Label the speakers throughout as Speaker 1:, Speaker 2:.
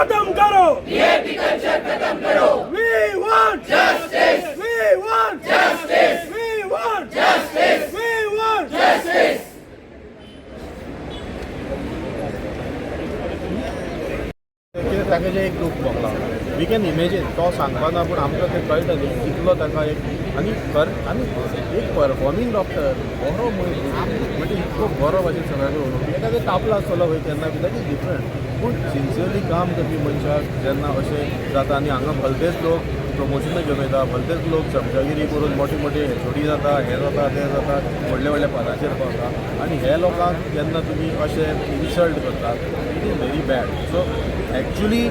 Speaker 1: खत्म करो,
Speaker 2: VIP culture खत्म करो।
Speaker 1: we want
Speaker 2: justice,
Speaker 1: we want
Speaker 2: justice,
Speaker 1: we want
Speaker 2: justice,
Speaker 1: we want
Speaker 2: justice.
Speaker 3: ताका जे एक दूख भोगला वी कॅन इमेजीन तो सांगपाना पूण आमकां तें कळटा न्ही कितलो ताका एक आनी एक परफॉर्मींग डॉक्टर बरो म्हणजे इतको बरो भाशेन सगळ्यांक उलोवपी एखादो तापलो आसतलो खंय तेन्ना बी दॅट इज डिफरंट पूण सिन्सियरली काम करपी मनशाक जेन्ना अशें जाता आनी हांगा भलतेच लोक प्रमोशनां घेवन वयता भलतेच लोक चमचागिरी करून मोठे मोठे हेचोडी जाता हें जाता तें जाता व्हडल्या व्हडल्या पदाचेर पावता आनी हे लोकांक जेन्ना तुमी अशें इन्सल्ट करतात it is very bad so actually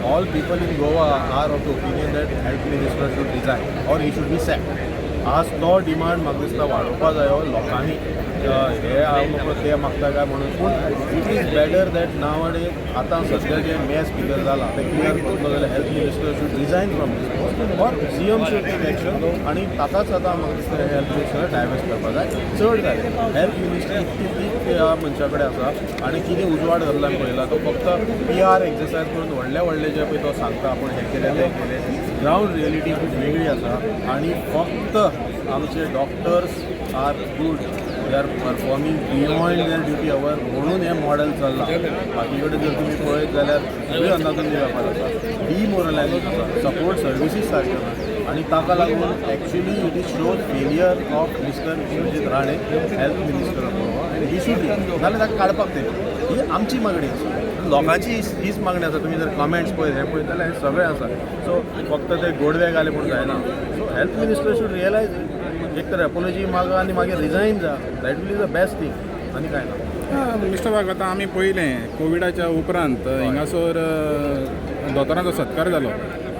Speaker 3: all people in Goa are of the opinion that health minister should resign or he should be sacked. आज तो डिमांड म्हाका दिसता वाडोवपा जायो लोकांनी हे हांव म्हाका ते मागता काय म्हणून पूण it is better that now days आतां सद्या जे मेयर स्पिकर जाला ते क्लियर करतलो जाल्यार health minister should resign from this post or CM should take action आनी ताकाच आतां म्हाका दिसता हेल्थ मिनिस्टर डायवर्स करपा जाय चड जालें हेल्थ मिनिस्टर इतकी ह्या मनशा कडेन आसा आनी कितें उजवाड घाल्ला पळयला तो फक्त PR एक्सरसायज करून व्हडले जे पळय तो सांगता आपूण हें केलें तें केलें ग्रावंड रियलिटी खूब वेगळी आसा आनी फक्त आमचे doctors are good they are performing beyond their duty hour म्हणून हें मॉडेल चल्लां बाकी कडेन जर तुमी पळयत जाल्यार सगळी अंदाजून वेपार आसा डिमोरलायझेशन आसा सपोर्ट सर्विसीस सारक्यो ना आनी ताका लागून actually it is shows failure of mister Vishwajit Rane health minister of Goa आनी ही शूड नाजाल्यार ताका काडपाक तें ही आमची मागणी आसा लोकांची हीच मागणी आसा तुमी जर कमेंट्स पळयत हें पळयत जाल्यार हें सगळें आसा सो फक्त ते गोडवे घाले पूण जायना so health minister should realise एक तर एपोलॉजी मागा आनी मागीर रिजायन जा that will is the best thing आनी काय ना
Speaker 4: मिस्टर वाघ आतां आमी पयलें कोविडाच्या उपरांत हिंगासर दोतोरांचो सत्कार जालो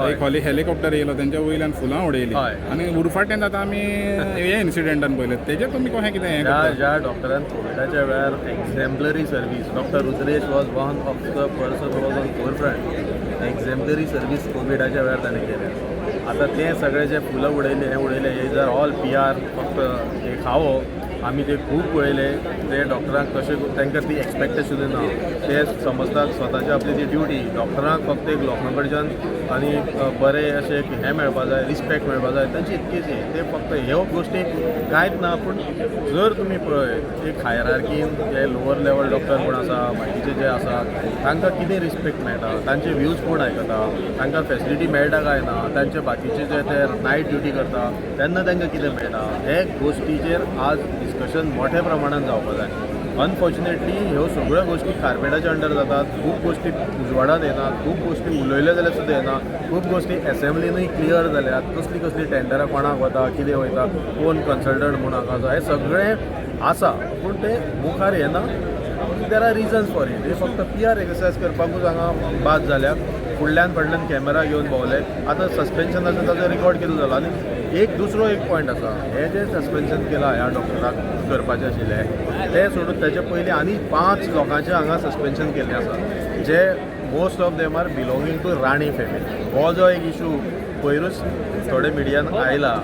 Speaker 4: एक हेलिकॉप्टर येयलो तेंच्या वयल्यान फुलां उडयली आनी उरफाटेन आतां आमी हे इन्सिडेंटान पळयले तेजेर तुमी कशें कितें हें
Speaker 3: ज्या डॉक्टरान कोविडाच्या वेळार exemplary service doctor Rudresh was one of the person was on forefront exemplary service कोविडाच्या वेळार ताणें केलें आतां तें सगळें जे फुलां उडयले हे जर ऑल PR फक्त एक खावो आमी ते खूब पळयले ते डॉक्टरांक कशें तांकां ती एक्सपेक्टेशन ना ते समजतात स्वताची आपली ती ड्युटी डॉक्टरांक फक्त एक लोकां कडच्यान आनी बरें अशें एक हें मेळपा जाय रिस्पेक्ट मेळपा जाय तांची इतकीच ते फक्त ह्यो गोश्टी कांयच ना पूण जर तुमी पळय एक हायरार्कीन जे लोवर लेवल डॉक्टर कोण आसा बाकीचे जे आसा तांकां कितें रिस्पेक्ट मेळटा तांचे व्यूज कोण आयकता तांकां फेसिलिटी मेळटा काय ना तांचे बाकीचे जे ते नायट ड्युटी करता तेन्ना तांकां कितें मेळटा हे गोश्टीचेर आज डिस्कशन मोठ्या प्रमाणात जावपाक जाय अनफॉर्च्युनेटली ह्यो सगळ्यो गोश्टी कार्पेटाच्या अंडर जातात खूब गोश्टी उजवाडात येनात खूब गोश्टी उलयल्यो जाल्यार सुद्दां येना खूब गोश्टी एसेंब्लीनूय क्लियर जाल्यात कसली टेंडरां कोणाक वता कितें वयता कोण कन्सल्टंट म्हूण हाका हें सगळें आसा पूण तें मुखार येना there are reasons for it हे फक्त PR एक्सरसायज करपाकूच हांगा बाद जाल्या फुडल्यान कॅमेरा घेवन भोंवले आतां सस्पेन्शनाचो ताजो रिकॉर्ड केलो जालो आनी एक पॉयंट आसा हे जे सस्पेन्शन केलां ह्या डॉक्टराक करपाचें आशिल्लें तें सोडून तेचे पयलीं आनी 5 लोकांचें हांगा सस्पेन्शन केल्लें आसा जे most of them are belonging to Rane family हो जो एक इशू पयरूच थोडे मिडियान आयला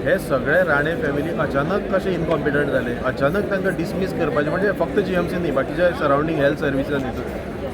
Speaker 3: हे सगळे राणे फॅमिली अचानक कशे इनकॉम्पिटंट जाले अचानक तांकां डिसमीस करपाचें म्हणजे फक्त GMC न्ही बाकीच्या सरावंडींग हेल्थ सर्विसान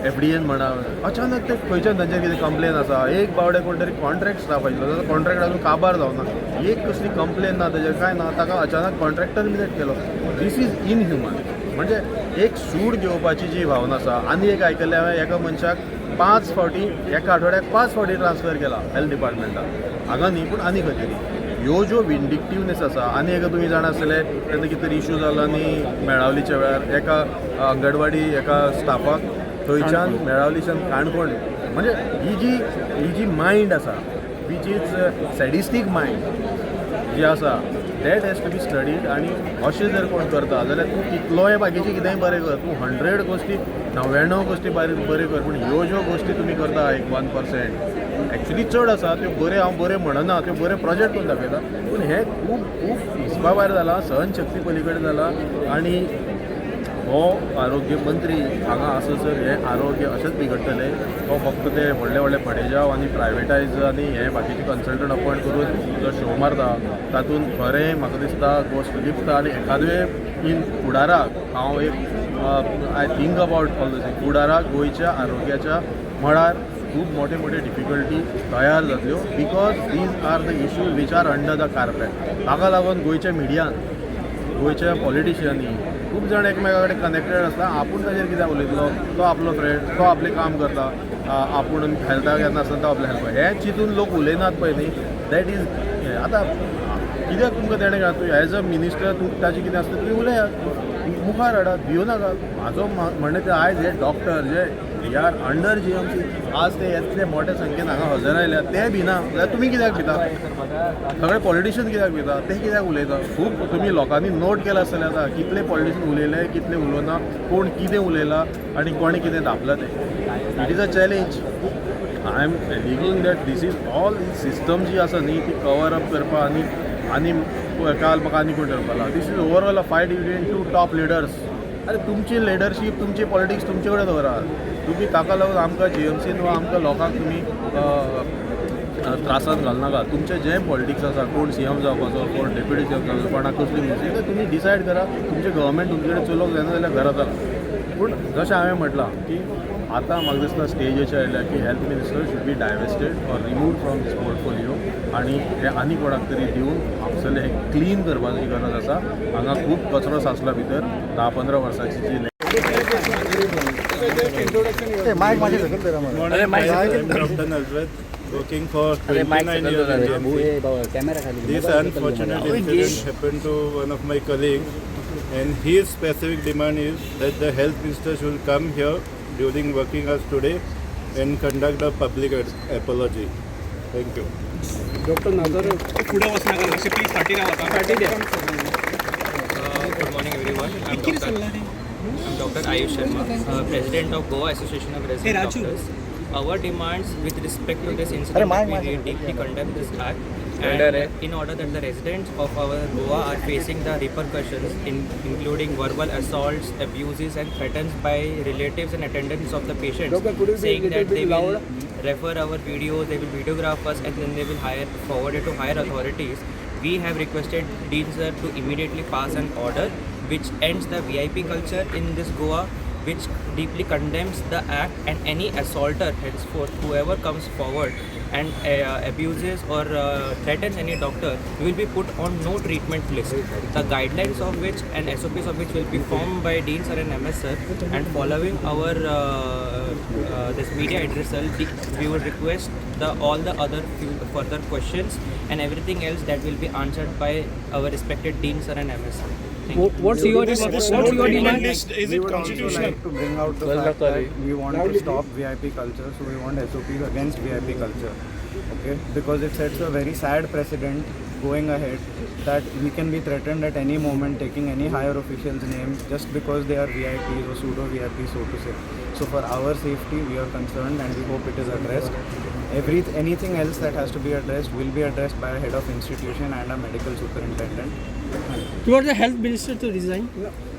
Speaker 3: FDN म्हणा अचानक ते खंयच्यान तांचेर कितें कंप्लेन आसा एक बावडे कोण तरी कॉन्ट्रॅक्ट स्टाफ आशिल्लो जाल्यार कॉन्ट्रॅक्ट अजून काबार जावना एक कसली कंप्लेन ना ताजेर काय ना ताका अचानक कॉन्ट्रॅक्ट टर्मिनेट केलो दीस इज इनह्युमन म्हणजे एक सूड घेवपाची जी भावना आसा आनी एक आयकल्लें हांवें एका मनशाक 5 फावटी एका आठवड्याक 5 फावटी ट्रान्सफर केला हेल्थ डिपार्टमेंटाक हांगा न्ही पूण आनी खंय तरी ह्यो ज्यो विंडिक्टिवनेस आसा आनी एका तुमी जाणा आसतले तेन्ना कितें तरी इशू जालो आनी मेळावलीच्या वेळार एका अंगणवाडी एका स्टाफाक थंयच्यान मेळावलीच्यान काणकोण म्हणजे ही जी मायंड आसा वीच इज सॅडिस्टीक मायंड जी आसा that has to be studied आनी अशें जर कोण करता जाल्यार तूं कितलोय बाकीचे कितेंय बरें कर तूं 100 गोश्टी 99 गोश्टी बरें कर पूण ह्यो ज्यो गोश्टी तुमी करता एक 1% एक्चुली चड आसा त्यो बऱ्यो हांव बरें म्हणना त्यो बरे प्रोजेक्ट करून दाखयता पूण हे खूब हिसपा भायर जाला सहनशक्ती पली कडेन जाला आनी हो आरोग्य मंत्री हांगा आससर हें आरोग्य अशेंच बिगडटलें तो फक्त ते व्हडले पडेजाव आनी प्रायवेटायज आनी हे बाकीचे कन्सल्टंट अपॉयंट करून जो शो मारता तातूंत खरें म्हाका दिसता गोश्ट लिपता आनी एखादे इन फुडाराक हांव एक I think about all the thing फुडाराक गोंयच्या आरोग्याच्या मळार खूब मोठे मोठे डिफिकल्टी तयार जातल्यो because these are the issues which are under the carpet. ताका लागून गोंयच्या मिडियान गोंयच्या पॉलिटिशियनी खूब जाण एकमेका कडेन कनेक्टेड आसता. आपूण ताजेर कित्याक उलयतलो, तो आपलो फ्रेंड, तो आपलें काम करता, आपूण हेल्थाक येता आसतना तो आपलें हेल्प हें चिंतून लोक उलयनात पळय न्ही. दॅट इज आतां कित्याक तुमकां तेणें घात तूं एज अ मिनिस्टर तूं ताजें कितें आसता तुमी उलयात, मुखार हाडात, भियो नाका. म्हाजो म्हणणें तें आयज हे डॉक्टर जे यार अंडर GMC आज ते इतले मोठ्या संख्येन हांगा हजर आयल्या ते भिना जाल्यार तुमी कित्याक भिता? सगळे पॉलिटिशियन कित्याक भिता? ते कित्याक उलयता? खूब तुमी लोकांनी नोट केला आसतलें आतां कितले पॉलिटिशियन उलयले, कितले उलोवना, कोण कितें उलयलां आनी कोणें कितें दापलां तें. It is a challenge. I am believing that these is all he system जी आसा न्ही ती कवर अप करपा आनी काल म्हाका आनी कोण करपाक लागला. This is overall a fight between two top leaders. अरे तुमची लिडरशीप तुमची पॉलिटिक्स तुमचे कडेन दवरात. तुम्ही ताका लागून आमकां GMCन वा आमकां लोकांक तुमी त्रासांत घालनाका. तुमचें जें पॉलिटिक्स आसा, कोण CM जावपाचो, कोण डेप्युटी CM जावपाचो, कोणाक कसली मिनिस्ट्री तें तुमी डिसायड करा. तुमचें गव्हर्मेंट तुमचे कडेन चलोवंक जायना जाल्यार घरात रावा. पूण जशें हांवें म्हटलां की आतां म्हाका दिसता स्टेजीचेर आयल्या की health minister should be divested or remove from this portfolio आनी हें आनी कोणाक तरी दिवन आपसलें हें क्लीन करपाची गरज आसा. हांगा खूब कचरो साचला भितर 10-15 वर्सांची जी
Speaker 5: I'm Dr. Nazrat, working for 29 years in GMC. This unfortunate incident happened to one of my colleagues, and his specific demand is that the health minister should come here during working hours today and conduct a public apology. Thank you.
Speaker 6: Dr. Nazrat,
Speaker 7: Good morning everyone. I'm Dr. Ayush Sharma, President of Goa Association of Resident Doctors. Our demands with respect to this incident, we deeply condemn this act, and in order that the residents of our Goa are facing the repercussions, including verbal assaults, abuses and threats by relatives and attendants of the patients, saying that they will refer our videos, they will videograph us and then they will forward it to higher authorities. We have requested Dean Sir to immediately pass an order which ends the VIP culture in this Goa, which deeply condemns the act, and any assaulter henceforth, whoever comes forward and abuses or threatens any doctor will be put on no treatment list. The guidelines of which and SOPs of which will be formed by Dean Sir and MS Sir, and following our this media addressal, we would request all the other further questions and everything else that will be answered by our respected Dean Sir and MS Sir.
Speaker 6: what's your demand?
Speaker 7: Is it constitutional?
Speaker 8: Like to bring out the fact that we want to stop VIP culture, so we want SOPs against VIP culture. Okay, because it sets a very sad precedent going ahead that we can be threatened at any moment taking any higher official's name just because they are VIPs or pseudo VIPs, so to say. So for our safety, we are concerned and we hope it is addressed. Anything else that has to be addressed will be addressed by a head of institution and a medical superintendent.
Speaker 6: You want the health minister to resign?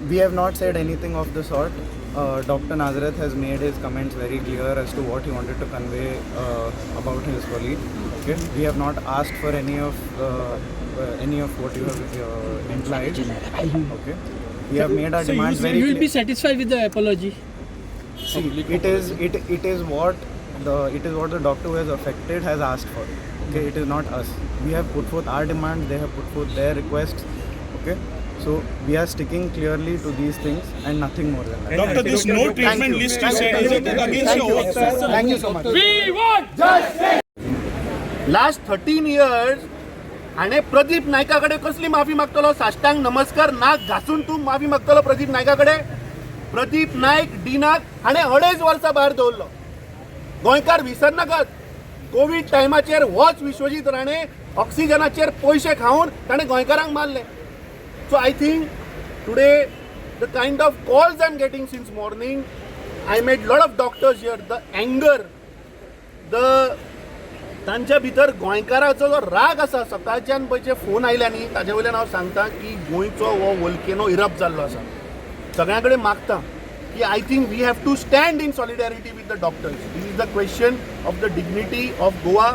Speaker 8: We have not said anything of the sort. Dr. Nazrat has made his comments very clear as to what he wanted to convey about his colleague. Okay, we have not asked for any of what you have implied. Okay, we have made our demands very
Speaker 6: You will
Speaker 8: clear.
Speaker 6: be satisfied with the apology?
Speaker 8: See, it is what the doctor who is affected has asked for. Okay, it is not us. We have put forth our demands. They have put forth their requests. Okay, so we are sticking clearly to these things and nothing more than that.
Speaker 7: Doctor, this no treatment list you said, is it against your oath?
Speaker 8: Thank you so much.
Speaker 9: Last 13 years हाणे प्रदीप नायका कडेन कसली माफी मागतलो? साश्टांग नमस्कार नाक घासून तूं माफी मागतलो प्रदीप नायका कडेन? प्रदीप नायक डिनाक हाणे 2.5 वर्सां भायर दवरलो. गोंयकार विसरनाकात, कोविड टायमाचेर होच विश्वजीत राणे ऑक्सिजनाचेर पयशे खावन ताणें गोंयकारांक मारले. So I think today the kind of calls I am getting since morning, I made lot of doctors here, the anger, तांच्या भितर गोंयकाराचो जो राग आसा, सकाळच्यान पळय जे फोन आयल्या न्ही ताजे वयल्यान हांव सांगता की गोंयचो हो वोल्केनो इरप्ट जाल्लो आसा. सगळ्यां कडेन मागता की I think we have to stand in solidarity with the doctors. This is the question of the dignity of Goa.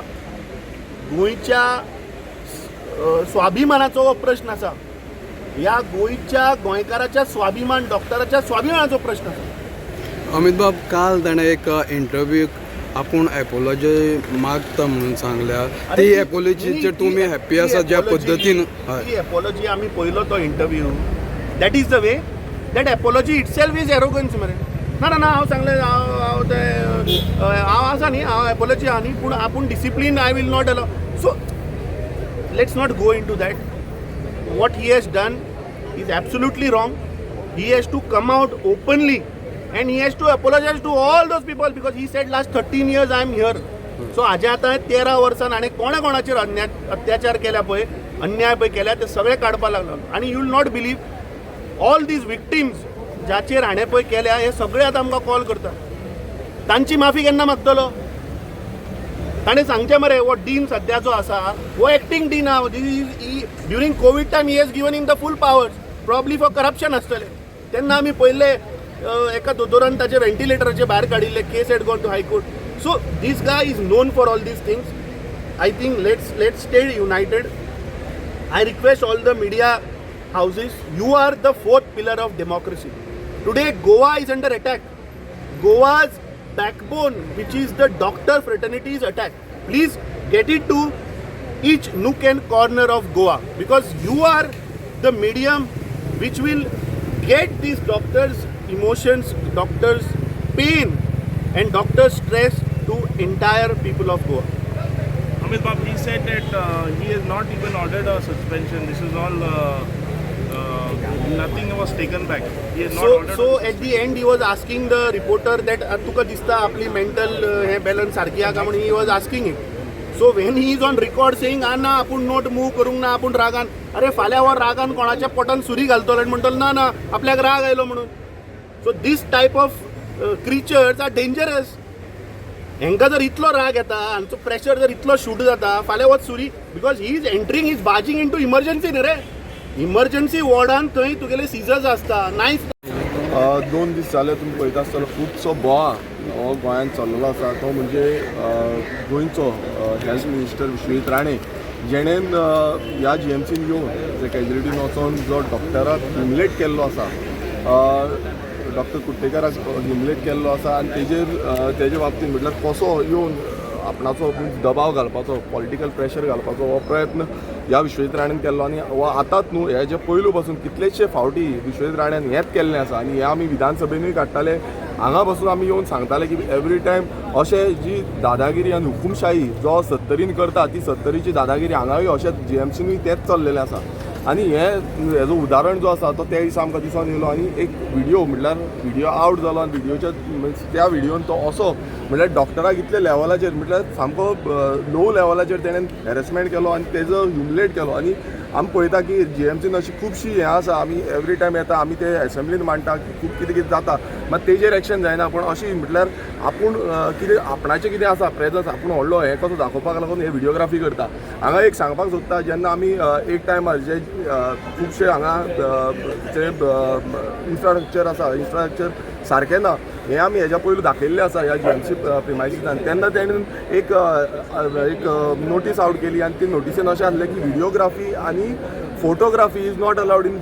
Speaker 9: गोंयच्या स्वाभिमानाचो हो प्रश्न आसा. ह्या गोंयच्या गोंयकाराच्या स्वाभिमान डॉक्टराच्या स्वाभिमानाचो प्रश्न आसा.
Speaker 10: अमित बाब, काल ताणें एक इंटरव्यू आपूण एपोलॉजी मागता म्हणून सांगल्या. ती एपोलॉजीचेर तुमी हॅप्पी आसा ज्या पद्दतीन?
Speaker 9: ती एपोलॉजी आमी पयलो तो interview, that is the way. That apology itself is arrogance मरे. ना ना ना हांव सांगलें हांव तें हांव आसा न्ही, हांव एपोलॉजी आहा न्ही, पूण आपूण discipline I will not allow. So let's not go into that. What he has done is absolutely wrong. He has to come out openly and he has to apologize to all those people because he said last 13 years I am here. So हाजे आतां 13 वर्सान हाणें कोणाचेर अत्याचार केल्या पळय, अन्याय पळय केल्या ते सगळे काडपाक लागलो. आनी you will not believe all these victims जाचेर हाणें पळय केल्या हे सगळे आतां आमकां कॉल करता. तांची माफी केन्ना मागतलो? ताणें सांगचें मरे. हो डीन सद्याचो आसा हो एक्टींग डीन आहा. During Covid time he has given in the fool powers probably for corruption आसतलें. तेन्ना आमी पयले एका दोतोरान ताचे व्हेंटिलेटराचे भायर काडिल्ले. Case had gone to high court. So these guy is known for all these things. I think let's stay united. I request all the media houses, you are the fourth pillar of democracy. Today Goa is under attack. Goa's backbone, which is the doctor fraternity, is attacked. Please get it to each nook and corner of Goa, because you are the medium which will get these doctors' emotions, doctors' pain and doctors' stress to entire people of Goa.
Speaker 5: Amit Babu, he said that he has not even ordered a suspension. This is all nothing was taken back. He has not ordered.
Speaker 9: So at the end he was asking the reporter that तुका दिसता आपली mental हे balance सारकी आहा का म्हणून he was asking it. So when he is on record saying ना आपूण note move करूंक ना, आपूण रागान, अरे फाल्यां वर रागान कोणाच्या पोटान सुरी घालतलो आनी म्हणटलो ना ना आपल्याक राग आयलो म्हणून. So this type of creatures are dangerous. हेंका जर इतलो राग येता, हांचो प्रेशर जर इतलो शूट जाता, फाल्यां वच सुरी, because he is entering, is barging into emergency न्ही रे. इमर्जन्सी वॉर्डान थंय तुगेले सिजर्स आसता. नायफ
Speaker 11: 2 दीस जाले तुमी पळयता आसतलो खुबसो बोवा हो गोंयांत चल्लेलो आसा. तो म्हणजे गोंयचो हेल्थ मिनिस्टर विश्वजीत राणे, जेणेन ह्या GMCन येवन जे कॅज्युलिटीन वचून जो डॉक्टराक ह्युमिलेट केल्लो आसा, डॉक्टर कुट्टेकाराक ह्युमिलेट केल्लो आसा, आनी तेजे बाबतींत म्हटल्यार कसो येवन आपणाचो दबाव घालपाचो, पॉलिटिकल प्रेशर घालपाचो हो प्रयत्न ह्या विश्वजीत राणेन केल्लो. आनी हो आतांच न्हू, हे जे पयलू पासून कितलेशे फावटी विश्वजीत राणेन हेंच केल्लें आसा. आनी हे आमी विधानसभेनूय काडटाले, हांगा बसून आमी येवन सांगताले की एवरी टायम अशें जी दादागिरी आनी हुकुमशाही जो 70रीन करता, ती 70रीची दादागिरी हांगाय अशें GMCनूय तेंच चल्लेलें आसा. आनी हेजो उदाहरण जो आसा तो त्या दिसा आमकां दिसून येयलो. आनी एक व्हिडिओ म्हटल्यार व्हिडिओ आवट जालो, आनी व्हिडिओच्या त्या व्हिडिओन तो असो म्हटल्यार डॉक्टराक इतले लेवलाचेर म्हटल्यार सामको लो लेवलाचेर तेणें हॅरेसमेंट केलो आनी तेजो ह्युमिलेट केलो. आनी आमी पळयता की GMCन अशी खुबशी हें आसा, आमी एवरी टायम येता, आमी ते एसेंब्लीन मांडटा की खूब कितें कितें जाता, मात तेजेर एक्शन जायना. पूण अशी म्हटल्यार आपूण कितें आपणाचें कितें आसा प्रेजन्स, आपूण व्हडलो हें कसो दाखोवपाक लागून हे व्हिडिओग्राफी करता. हांगा एक सांगपाक सोदता, जेन्ना आमी एक टायमार जे खुबशे हांगा जे इन्फ्रास्ट्रक्चर आसा, इन्फ्रास्ट्रक्चर सारकें ना, हें आमी हेज्या पयलू दाखयल्लें आसा ह्या GMC प्रिमायसिसान. तेन्ना तेणेन एक नोटीस आवट केली, आनी ती नोटिसेन अशें आहलें की व्हिडिओग्राफी आनी photography is not allowed in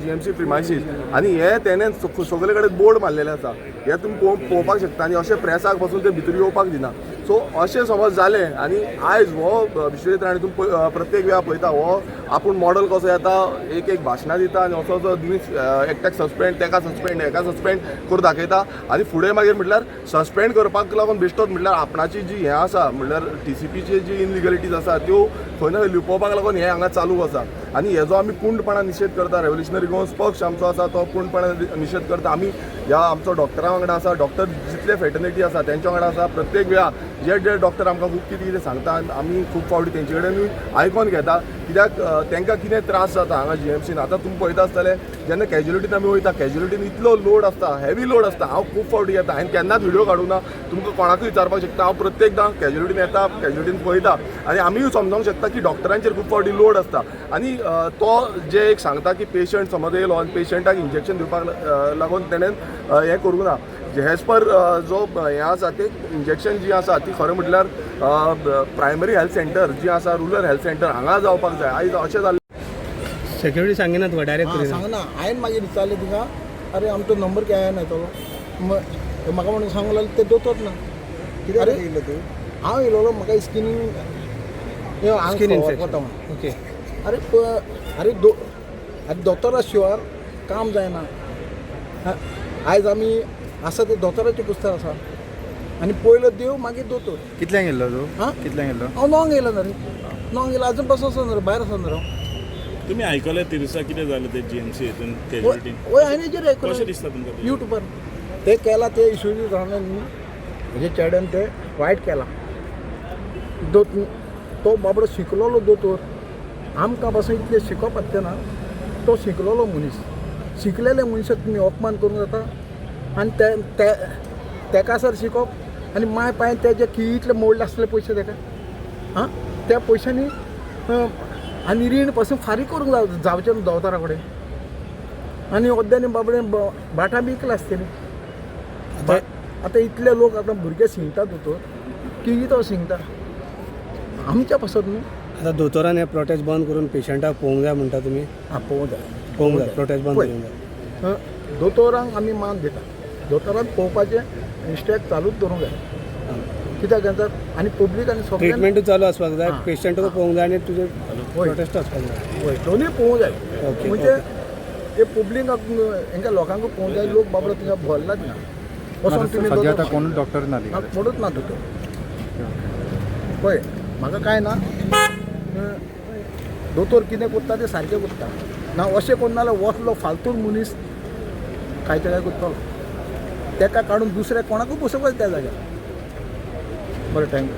Speaker 11: GMC premises. आनी हे तेणेन सगळे कडेन बोर्ड मारलेले आसा, हे तुमी पळोवपाक शकता. आनी अशें प्रेसाक पासून ते भितर येवपाक दिना. सो अशें समज जालें, आनी आयज हो विश्वजीत राणे तुमी प्रत्येक वेळा पळयता, हो आपूण मॉडल कसो येता, एक भाशणां दिता, आनी असो असो मनीस एकट्याक सस्पेंड, तेका सस्पेंड, हेका सस्पेंड करून दाखयता. आनी फुडें मागीर म्हटल्यार सस्पेंड करपाक लागून बेश्टोच म्हटल्यार आपणाची जी हें आसा, म्हटल्यार TCPची जी इनलिगलिटीज आसा त्यो खंय ना लिपोवपाक लागून हें हांगा चालू आसा. आनी हेजो आमी पूर्णपणान निशेध करता. रेव्होल्युशनरी गोवन्स पक्ष आमचो आसा तो पूर्णपणान निशेध करता. आमी ह्या आमचो डॉक्टरां वांगडा आसा, डॉक्टर जितले फेटर्निटी आसा तेंच्या वांगडा आसा. प्रत्येक वेळा जे डॉक्टर आमकां खूब कितें कितें सांगता, आमी खूब फावटी तेंचे कडेनूय आयकून घेता, कित्याक तांकां कितें त्रास जाता हांगा GMCन. आतां तुमी पळयता आसतले जेन्ना कॅज्युलिटीन आमी वयता, कॅज्युलिटीन इतलो लोड आसता, हेवी लोड आसता. हांव खूब फावटी येता, हांवें केन्नाच व्हिडिओ काडूं ना, तुमकां कोणाकूय विचारपाक शकता. हांव प्रत्येकदां कॅज्युलिटीन येता, कॅज्युलिटीन पळयता, आनी आमीय समजूंक शकता की डॉक्टरांचेर खूब फावटी लोड आसता. आनी तो जे एक सांगता की पेशंट समज येयलो आनी पेशंटाक इंजेक्शन दिवपाक लागून तेणेन हें करूंक ना. एज पर जो हें आसा ते इंजेक्शन जी आसा ती खरें म्हटल्यार प्रायमरी हेल्थ सेंटर जी आसा, रुरल हेल्थ सेंटर हांगा जावपाक जाय. आयज अशें जाल्लें
Speaker 6: सिक्युरिटी सांगिनात तुका डायरेक्ट
Speaker 8: हां सांग ना हांवें मागीर विचारलें तिका अरे आमचो नंबर काय ना तो म्हाका म्हणून सांगूंक लागलें ते दोतोर ना कित्याक येयलो तूं हांव येयलो म्हाका स्किनींग
Speaker 6: Skin infection.
Speaker 8: वता म्हणून
Speaker 6: ओके
Speaker 8: अरे दोतोरा शिवाय काम जायना आयज आमी आसा ते दोतोराचे पुस्तक आसा आनी पयलो देव मागीर दोतोर
Speaker 10: कितल्यांक गेल्लो तूं
Speaker 8: हां
Speaker 10: कितल्यांक गेल्लो
Speaker 8: हांव णवांक येयलो ना रे णवांक येयलो आजून पासून आसा ना रे भायर आसा ना रे हांव
Speaker 5: तुम्ही ऐकलं तिरसा किती झालं ते जीएमसी हितून कॅज्युअलिटी
Speaker 8: वय हांवें हेजेर
Speaker 5: कशें
Speaker 8: आयकलें
Speaker 5: दिसता तुमकां
Speaker 8: यूट्यूबर ते केला ते इश्यूज रावल्यान हेजे चेड्यान ते वायट केला तो बाबडो शिकलेलो दोतोर आमकां पासून इतलें शिकप आसता ना तो शिकलेलो मनीस शिकलेल्या मनशाक तुमी अपमान करूंक जाता आनी तेका सर शिकप आनी माय पांय तेजे कितले मोडले आसले पयशे तेका हां त्या पयशांनी आनी रीण पासून फारीक करूंक जावचें न्हू दोतोरा कडेन आनी वद्यांनी बाबडे भाटां बी इकला आसतली आतां इतले लोक आतां भुरगे शिंगतात दोतोर की तो शिंगता आमच्या पासत न्हू
Speaker 6: आता दोतोरान हे प्रोटेस्ट बंद करून पेशंटाक पळोवंक जाय म्हणटा तुमी
Speaker 8: हां
Speaker 6: पळोवंक जाय प्रोटेस्ट बंद
Speaker 8: पळय.
Speaker 6: करूंक जाय
Speaker 8: दोतोरांक आमी मान दिता दोतोरांक पळोवपाचें इन्स्टेक चालूच दवरूंक जाय कित्याक सांगतात आनी पब्लीक आनी सगळ्यांक
Speaker 6: ट्रिटमेंटूय चालू आसपाक जाय
Speaker 8: हां.
Speaker 6: पेशंटूय पळोवंक जाय आनी तुजें प्रोटेस्ट आसपाक जाय
Speaker 8: वय दोनूय पळोवंक जाय
Speaker 6: ओके,
Speaker 8: म्हणजे हे पब्लीकाक हेंका लोकांक पळोवंक जाय लोक बाबडो थिंगा भरलाच ना वचोन तुमी
Speaker 10: सद्या आतां कोण डॉक्टर ना
Speaker 8: पडूच ना दोतोर पळय म्हाका काय ना दोतोर कितें करता तें सारकें करता ना अशें कोण नाल्यार वचलो फालतून मनीस कांयचे काय करतलो तेका काडून दुसऱ्या कोणाकूय बसोवपाचें त्या जाग्यार बरें थँक्यू